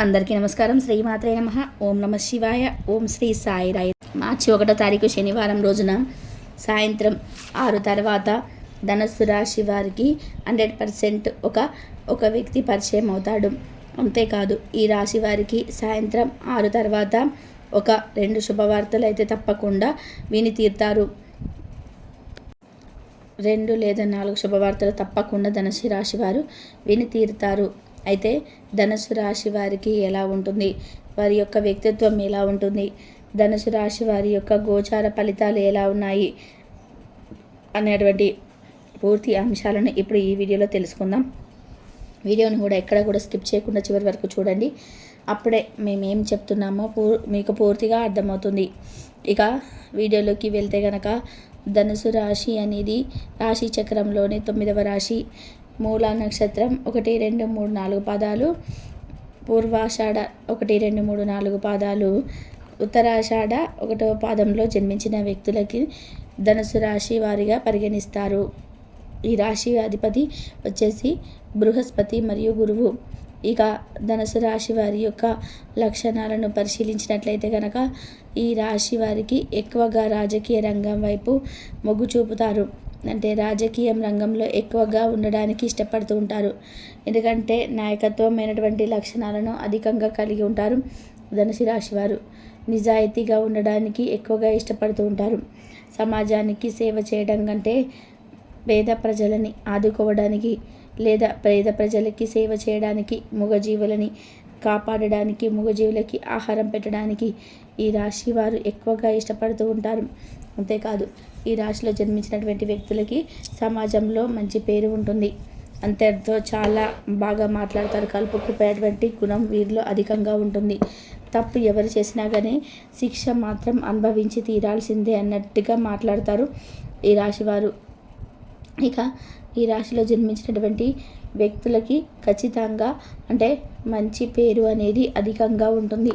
అందరికీ నమస్కారం. శ్రీమాత్రే నమః. ఓం నమ శివాయ. ఓం శ్రీ సాయిరాయ. మార్చి 1వ తారీఖు శనివారం రోజున సాయంత్రం 6 తర్వాత ధనస్సు రాశి వారికి 100% ఒక వ్యక్తి పరిచయం అవుతాడు. అంతేకాదు ఈ రాశి వారికి సాయంత్రం 6 తర్వాత ఒక 2 శుభవార్తలు అయితే తప్పకుండా విని తీరుతారు. 2 లేదా 4 శుభవార్తలు తప్పకుండా ధనుసు రాశి వారు విని తీరుతారు. అయితే ధనుసు రాశి వారికి ఎలా ఉంటుంది, వారి యొక్క వ్యక్తిత్వం ఎలా ఉంటుంది, ధనుసు రాశి వారి యొక్క గోచార ఫలితాలు ఎలా ఉన్నాయి అనేటువంటి పూర్తి అంశాలను ఇప్పుడు ఈ వీడియోలో తెలుసుకుందాం. వీడియోని కూడా ఎక్కడ కూడా స్కిప్ చేయకుండా చివరి వరకు చూడండి. అప్పుడే మేమేం చెప్తున్నామో మీకు పూర్తిగా అర్థమవుతుంది. ఇక వీడియోలోకి వెళ్తే కనుక ధనుసు రాశి అనేది రాశి చక్రంలోని 9వ రాశి. మూలా నక్షత్రం 1, 2, 3, 4 పాదాలు, పూర్వాషాఢ 1, 2, 3, 4 పాదాలు, ఉత్తరాషాఢ 1వ పాదంలో జన్మించిన వ్యక్తులకి ధనుసు రాశి వారిగా పరిగణిస్తారు. ఈ రాశి అధిపతి వచ్చేసి బృహస్పతి మరియు గురువు. ఇక ధనుసు రాశి వారి యొక్క లక్షణాలను పరిశీలించినట్లయితే కనుక ఈ రాశి వారికి ఎక్కువగా రాజకీయ రంగం వైపు మొగ్గు చూపుతారు. అంటే రాజకీయం రంగంలో ఎక్కువగా ఉండడానికి ఇష్టపడుతూ ఉంటారు. ఎందుకంటే నాయకత్వమైనటువంటి లక్షణాలను అధికంగా కలిగి ఉంటారు. ధనుసు రాశి వారు నిజాయితీగా ఉండడానికి ఎక్కువగా ఇష్టపడుతూ ఉంటారు. సమాజానికి సేవ చేయడం కంటే పేద ప్రజలని ఆదుకోవడానికి లేదా పేద ప్రజలకి సేవ చేయడానికి, మూగజీవులని కాపాడడానికి, మూగజీవులకి ఆహారం పెట్టడానికి ఈ రాశి వారు ఎక్కువగా ఇష్టపడుతూ ఉంటారు. అంతేకాదు ఈ రాశిలో జన్మించినటువంటి వ్యక్తులకి సమాజంలో మంచి పేరు ఉంటుంది. అంతటితో చాలా బాగా మాట్లాడతారు. కలుపుకుపోయేటువంటి గుణం వీరిలో అధికంగా ఉంటుంది. తప్పు ఎవరు చేసినా కానీ శిక్ష మాత్రం అనుభవించి తీరాల్సిందే అన్నట్టుగా మాట్లాడతారు ఈ రాశివారు. ఇక ఈ రాశిలో జన్మించినటువంటి వ్యక్తులకి ఖచ్చితంగా అంటే మంచి పేరు అనేది అధికంగా ఉంటుంది.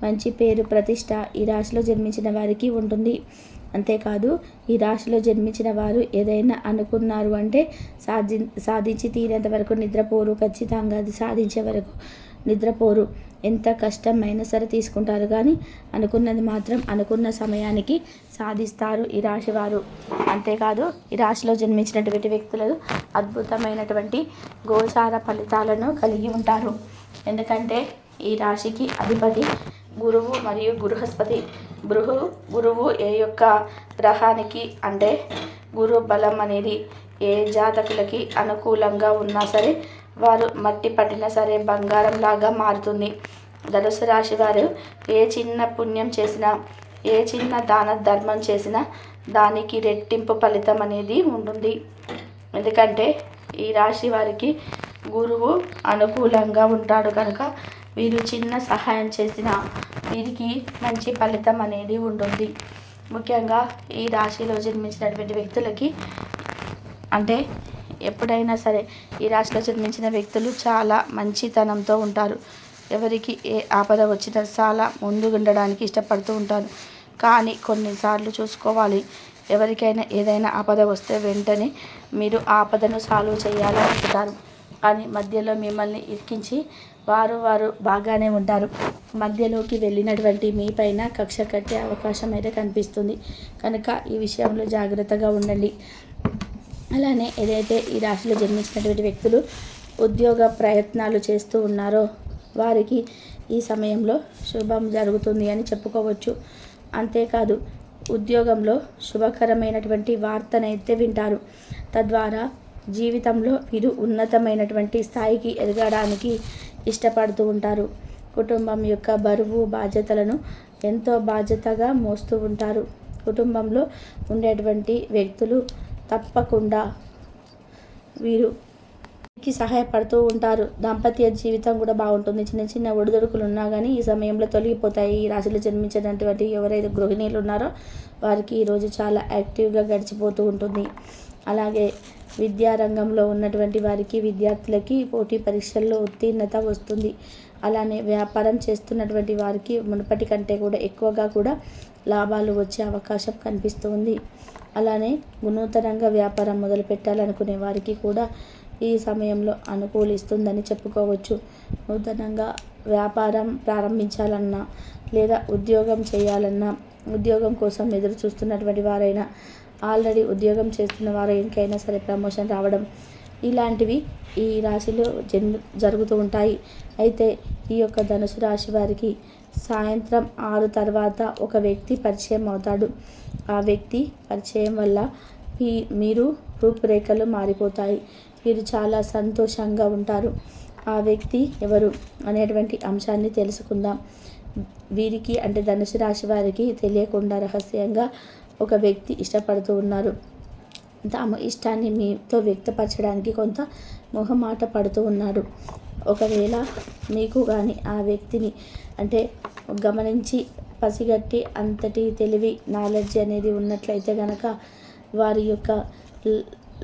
మంచి పేరు ప్రతిష్ట ఈ రాశిలో జన్మించిన వారికి ఉంటుంది. అంతేకాదు ఈ రాశిలో జన్మించిన వారు ఏదైనా అనుకున్నారు అంటే సాధించి తీరేంత వరకు నిద్రపోరు. ఖచ్చితంగా అది సాధించే వరకు నిద్రపోరు. ఎంత కష్టమైనా సరే తీసుకుంటారు, కానీ అనుకున్నది మాత్రం అనుకున్న సమయానికి సాధిస్తారు ఈ రాశి వారు. అంతేకాదు ఈ రాశిలో జన్మించినటువంటి వ్యక్తులు అద్భుతమైనటువంటి గోచార ఫలితాలను కలిగి ఉంటారు. ఎందుకంటే ఈ రాశికి అధిపతి గురువు మరియు బృహస్పతి. గురువు ఏ యొక్క గ్రహానికి అంటే గురు బలం అనేది ఏ జాతకులకి అనుకూలంగా ఉన్నా సరే వారు మట్టి పట్టినా సరే బంగారం లాగా మారుతుంది. ధనుసు రాశి వారు ఏ చిన్న పుణ్యం చేసినా, ఏ చిన్న దాన ధర్మం చేసినా దానికి రెట్టింపు ఫలితం అనేది ఉంటుంది. ఎందుకంటే ఈ రాశి వారికి గురువు అనుకూలంగా ఉంటాడు కనుక వీరు చిన్న సహాయం చేసిన వీరికి మంచి ఫలితం అనేది ఉంటుంది. ముఖ్యంగా ఈ రాశిలో జన్మించినటువంటి వ్యక్తులకి అంటే ఎప్పుడైనా సరే ఈ రాశిలో జన్మించిన వ్యక్తులు చాలా మంచితనంతో ఉంటారు. ఎవరికి ఏ ఆపద వచ్చినా చాలా ముందు ఉండడానికి ఇష్టపడుతూ ఉంటారు. కానీ కొన్నిసార్లు చూసుకోవాలి, ఎవరికైనా ఏదైనా ఆపద వస్తే వెంటనే మీరు ఆపదను సాల్వ్ చేయాలనుకుంటారు. కానీ మధ్యలో మిమ్మల్ని ఇరికించి వారు బాగానే ఉంటారు. మధ్యలోకి వెళ్ళినటువంటి మీ పైన కక్ష కట్టే అవకాశం అయితే కనిపిస్తుంది. కనుక ఈ విషయంలో జాగ్రత్తగా ఉండండి. అలానే ఏదైతే ఈ రాశిలో జన్మించినటువంటి వ్యక్తులు ఉద్యోగ ప్రయత్నాలు చేస్తూ ఉన్నారో వారికి ఈ సమయంలో శుభం జరుగుతుంది అని చెప్పుకోవచ్చు. అంతేకాదు ఉద్యోగంలో శుభకరమైనటువంటి వార్తనైతే వింటారు. తద్వారా జీవితంలో వీరు ఉన్నతమైనటువంటి స్థాయికి ఎదగడానికి ఇష్టపడుతూ ఉంటారు. కుటుంబం యొక్క బరువు బాధ్యతలను ఎంతో బాధ్యతగా మోస్తూ ఉంటారు. కుటుంబంలో ఉండేటువంటి వ్యక్తులు తప్పకుండా వీరికి సహాయపడుతూ ఉంటారు. దాంపత్య జీవితం కూడా బాగుంటుంది. చిన్న చిన్న ఒడిదొడుకులు ఉన్నా కానీ ఈ సమయంలో తొలగిపోతాయి. ఈ రాశిలో జన్మించినటువంటి ఎవరైతే గృహిణీలు ఉన్నారో వారికి ఈరోజు చాలా యాక్టివ్గా గడిచిపోతూ ఉంటుంది. అలాగే విద్యారంగంలో ఉన్నటువంటి వారికి విద్యార్థులకి పోటీ పరీక్షల్లో ఉత్తీర్ణత వస్తుంది. అలానే వ్యాపారం చేస్తున్నటువంటి వారికి మునుపటి కంటే కూడా ఎక్కువగా కూడా లాభాలు వచ్చే అవకాశం కనిపిస్తుంది. అలానే నూతనంగా వ్యాపారం మొదలు పెట్టాలనుకునే వారికి కూడా ఈ సమయంలో అనుకూలిస్తుందని చెప్పుకోవచ్చు. నూతనంగా వ్యాపారం ప్రారంభించాలన్నా లేదా ఉద్యోగం చేయాలన్నా, ఉద్యోగం కోసం ఎదురు చూస్తున్నటువంటి వారైనా, ఆల్రెడీ ఉద్యోగం చేస్తున్న వారికైనా సరే ప్రమోషన్ రావడం, ఇలాంటివి ఈ రాశిలో జరుగుతూ ఉంటాయి. అయితే ఈ యొక్క ధనుసు రాశి వారికి సాయంత్రం 6 తర్వాత ఒక వ్యక్తి పరిచయం అవుతాడు. ఆ వ్యక్తి పరిచయం వల్ల మీరు రూపురేఖలు మారిపోతాయి. మీరు చాలా సంతోషంగా ఉంటారు. ఆ వ్యక్తి ఎవరు అనేటువంటి అంశాన్ని తెలుసుకుందాం. వీరికి అంటే ధనుసు రాశి వారికి తెలియకుండా రహస్యంగా ఒక వ్యక్తి ఇష్టపడుతూ ఉన్నారు. తమ ఇష్టాన్ని మీతో వ్యక్తపరచడానికి కొంత మొహమాట పడుతూ ఉన్నారు. ఒకవేళ మీకు కానీ ఆ వ్యక్తిని అంటే గమనించి పసిగట్టి అంతటి తెలివి, నాలెడ్జ్ అనేది ఉన్నట్లయితే కనుక వారి యొక్క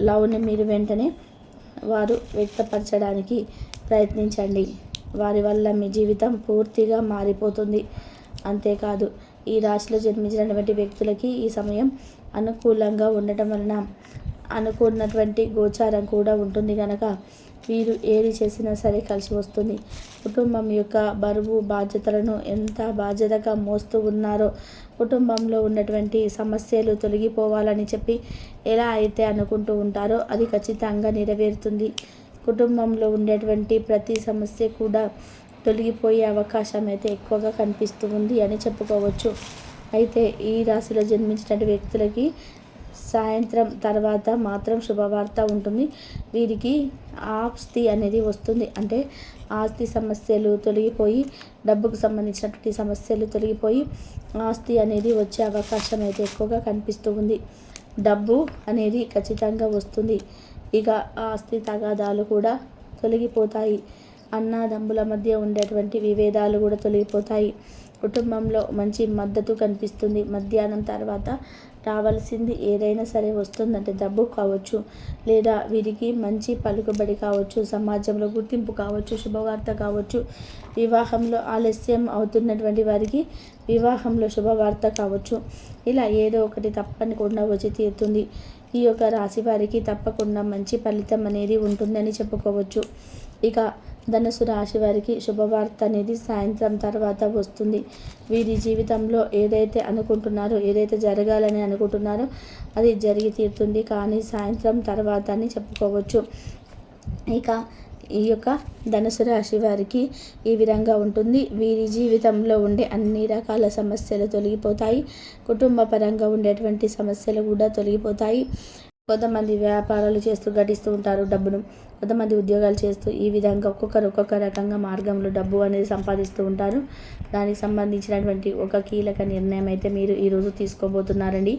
లవ్ని మీరు వెంటనే వ్యక్తపరచడానికి ప్రయత్నించండి. వారి వల్ల మీ జీవితం పూర్తిగా మారిపోతుంది. అంతేకాదు, ఈ రాశిలో జన్మించినటువంటి వ్యక్తులకి ఈ సమయం అనుకూలంగా ఉండటం వలన అనుకున్నటువంటి గోచారం కూడా ఉంటుంది కనుక వీరు ఏది చేసినా సరే కలిసి వస్తుంది. కుటుంబం యొక్క బరువు బాధ్యతలను ఎంత బాధ్యతగా మోస్తూ ఉన్నారో, కుటుంబంలో ఉన్నటువంటి సమస్యలు తొలగిపోవాలని చెప్పి ఎలా అయితే అనుకుంటూ ఉంటారో అది ఖచ్చితంగా నెరవేరుతుంది. కుటుంబంలో ఉండేటువంటి ప్రతి సమస్య కూడా తొలగిపోయే అవకాశం అయితే ఎక్కువగా కనిపిస్తూ ఉంది అని చెప్పుకోవచ్చు. అయితే ఈ రాశిలో జన్మించిన వ్యక్తులకి సాయంత్రం తర్వాత మాత్రం శుభవార్త ఉంటుంది. వీరికి ఆస్తి అనేది వస్తుంది. అంటే ఆస్తి సమస్యలు తొలగిపోయి, డబ్బుకు సంబంధించినటువంటి సమస్యలు తొలగిపోయి ఆస్తి అనేది వచ్చే అవకాశం అయితే ఎక్కువగా కనిపిస్తూ ఉంది. డబ్బు అనేది ఖచ్చితంగా వస్తుంది. ఇక ఆస్తి తగాదాలు కూడా తొలగిపోతాయి. అన్నదమ్ముల మధ్య ఉండేటువంటి విభేదాలు కూడా తొలగిపోతాయి. కుటుంబంలో మంచి మద్దతు కనిపిస్తుంది. మధ్యాహ్నం తర్వాత రావాల్సింది ఏదైనా సరే వస్తుందంటే డబ్బు కావచ్చు, లేదా వీరికి మంచి పలుకుబడి కావచ్చు, సమాజంలో గుర్తింపు కావచ్చు, శుభవార్త కావచ్చు. వివాహంలో ఆలస్యం అవుతున్నటువంటి వారికి వివాహంలో శుభవార్త కావచ్చు. ఇలా ఏదో ఒకటి తప్పకుండా వచ్చి తీరుతుంది. ఈ యొక్క రాశి వారికి తప్పకుండా మంచి ఫలితం అనేది ఉంటుందని చెప్పుకోవచ్చు. ఇక ధనుసు రాశి వారికి శుభవార్త అనేది సాయంత్రం తర్వాత వస్తుంది. వీరి జీవితంలో ఏదైతే అనుకుంటున్నారో, ఏదైతే జరగాలని అనుకుంటున్నారో అది జరిగి తీరుతుంది. కానీ సాయంత్రం తర్వాత అని చెప్పుకోవచ్చు. ఇక ఈ యొక్క ధనుసు రాశి వారికి ఈ విధంగా ఉంటుంది. వీరి జీవితంలో ఉండే అన్ని రకాల సమస్యలు తొలగిపోతాయి. కుటుంబ పరంగా ఉండేటువంటి సమస్యలు కూడా తొలగిపోతాయి. కొంతమంది వ్యాపారాలు చేస్తూ గడిస్తూ ఉంటారు డబ్బును. కొంతమంది ఉద్యోగాలు చేస్తూ ఈ విధంగా ఒక్కొక్క రకంగా మార్గంలో డబ్బు అనేది సంపాదిస్తూ ఉంటారు. దానికి సంబంధించినటువంటి ఒక కీలక నిర్ణయం అయితే మీరు ఈరోజు తీసుకోబోతున్నారండి.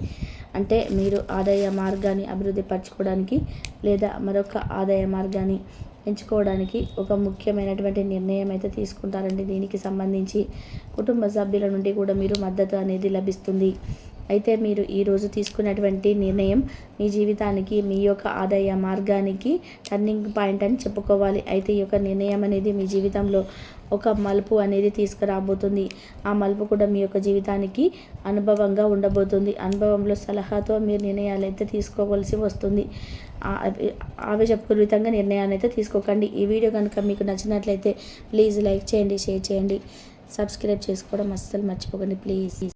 అంటే మీరు ఆదాయ మార్గాన్ని అభివృద్ధి పరచుకోవడానికి లేదా మరొక ఆదాయ మార్గాన్ని ఎంచుకోవడానికి ఒక ముఖ్యమైనటువంటి నిర్ణయం అయితే తీసుకుంటారండి. దీనికి సంబంధించి కుటుంబ సభ్యుల నుండి కూడా మీరు మద్దతు అనేది లభిస్తుంది. అయితే మీరు ఈరోజు తీసుకున్నటువంటి నిర్ణయం మీ జీవితానికి, మీ యొక్క ఆదాయ మార్గానికి టర్నింగ్ పాయింట్ అని చెప్పుకోవాలి. అయితే ఈ యొక్క నిర్ణయం అనేది మీ జీవితంలో ఒక మలుపు అనేది తీసుకురాబోతుంది. ఆ మలుపు కూడా మీ యొక్క జీవితానికి అనుభవంగా ఉండబోతుంది. అనుభవంలో సలహాతో మీరు నిర్ణయాలు అయితే తీసుకోవాల్సి వస్తుంది. ఆవేశపూరితంగా నిర్ణయాన్ని అయితే తీసుకోకండి. ఈ వీడియో కనుక మీకు నచ్చినట్లయితే ప్లీజ్ లైక్ చేయండి, షేర్ చేయండి, సబ్స్క్రైబ్ చేసుకోవడం అస్సలు మర్చిపోకండి ప్లీజ్.